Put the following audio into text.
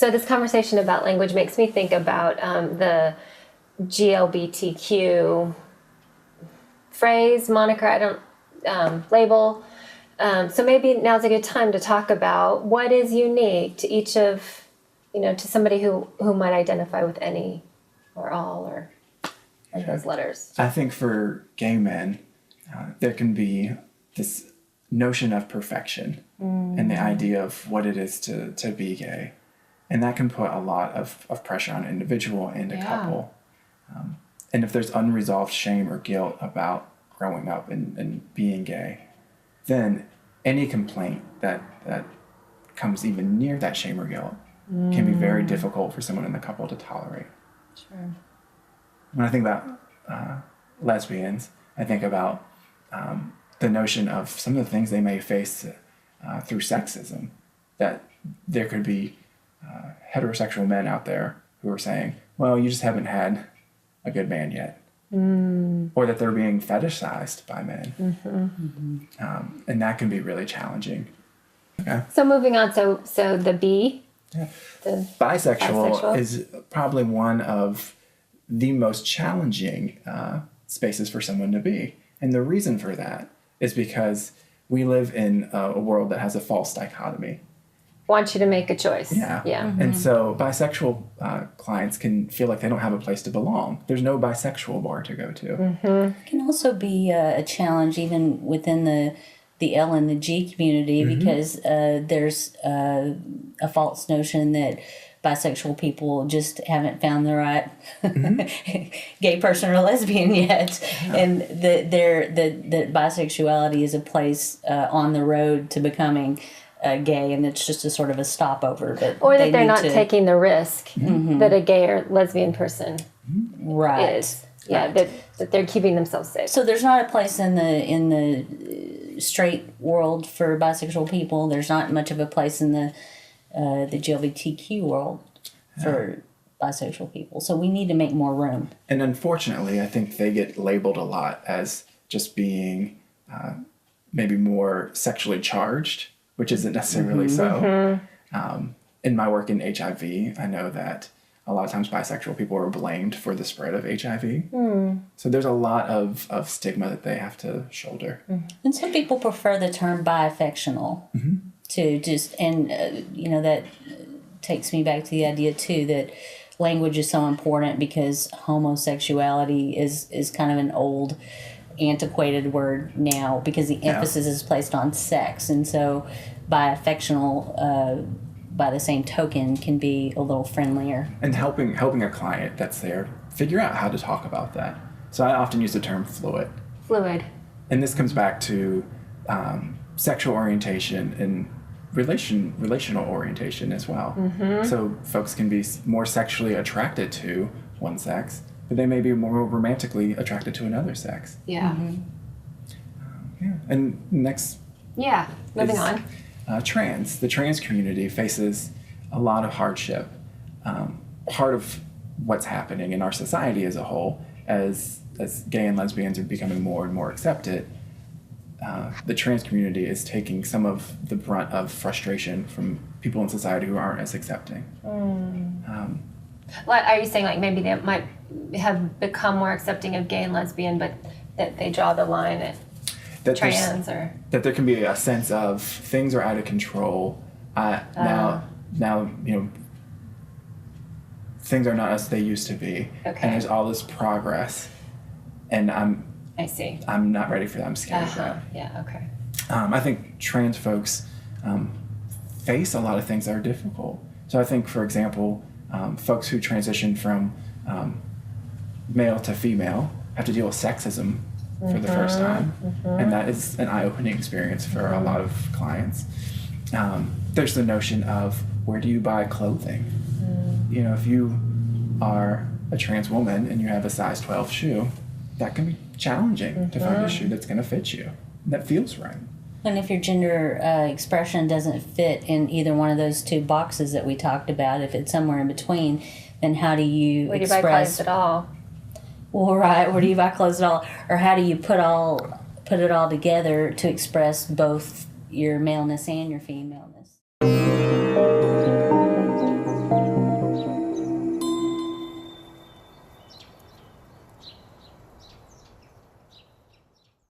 So this conversation about language makes me think about the GLBTQ phrase, moniker, label. So maybe now's a good time to talk about what is unique to each of, to somebody who might identify with any or all or those letters. I think for gay men, there can be this notion of perfection and the idea of what it is to be gay. And that can put a lot of pressure on an individual and a couple. And if there's unresolved shame or guilt about growing up and being gay, then any complaint that comes even near that shame or guilt can be very difficult for someone in the couple to tolerate. Sure. When I think about lesbians, I think about the notion of some of the things they may face through sexism, that there could be heterosexual men out there who are saying, well, you just haven't had a good man yet. Or that they're being fetishized by men. And that can be really challenging. Okay. So moving on, so the B. Yeah. The bisexual is probably one of the most challenging spaces for someone to be. And the reason for that is because we live in a world that has a false dichotomy. Want you to make a choice. Yeah. And so bisexual clients can feel like they don't have a place to belong. There's no bisexual bar to go to. It can also be a challenge even within the L and the G community because there's a false notion that bisexual people just haven't found the right gay person or lesbian yet, and that bisexuality is a place on the road to becoming gay, and it's just a sort of a stopover. Or that they're not taking the risk that a gay or lesbian person is. Yeah, that they're keeping themselves safe. So there's not a place in the straight world for bisexual people. There's not much of a place in the LGBTQ world for bisexual people. So we need to make more room. And unfortunately, I think they get labeled a lot as just being maybe more sexually charged, which isn't necessarily so. In my work in HIV, I know that a lot of times bisexual people are blamed for the spread of HIV. So there's a lot of stigma that they have to shoulder. And some people prefer the term bi-affectional to just, and that takes me back to the idea too that language is so important because homosexuality is kind of an old antiquated word now because the emphasis is placed on sex, and so bi-affectional by the same token can be a little friendlier. And helping a client that's there figure out how to talk about that. So I often use the term fluid. And this comes back to sexual orientation and relational orientation as well. So folks can be more sexually attracted to one sex, but they may be more romantically attracted to another sex. And next Moving on. Trans. The trans community faces a lot of hardship. Part of what's happening in our society as a whole, as gay and lesbians are becoming more and more accepted, the trans community is taking some of the brunt of frustration from people in society who aren't as accepting. What are you saying? Like maybe they might have become more accepting of gay and lesbian, but that they draw the line at trans, or that there can be a sense of things are out of control. Now things are not as they used to be, and there's all this progress, and I'm not ready for that. I'm scared of that. I think trans folks face a lot of things that are difficult. So I think, for example, folks who transition from male to female have to deal with sexism for the first time, and that is an eye-opening experience for a lot of clients. There's the notion of where do you buy clothing? If you are a trans woman and you have a size 12 shoe, that can be challenging to find a shoe that's going to fit you, that feels right. And if your gender expression doesn't fit in either one of those two boxes that we talked about, if it's somewhere in between, then how do you where do you express... buy clothes at all? Well, right, where do you buy clothes at all? Or how do you put it all together to express both your maleness and your femaleness?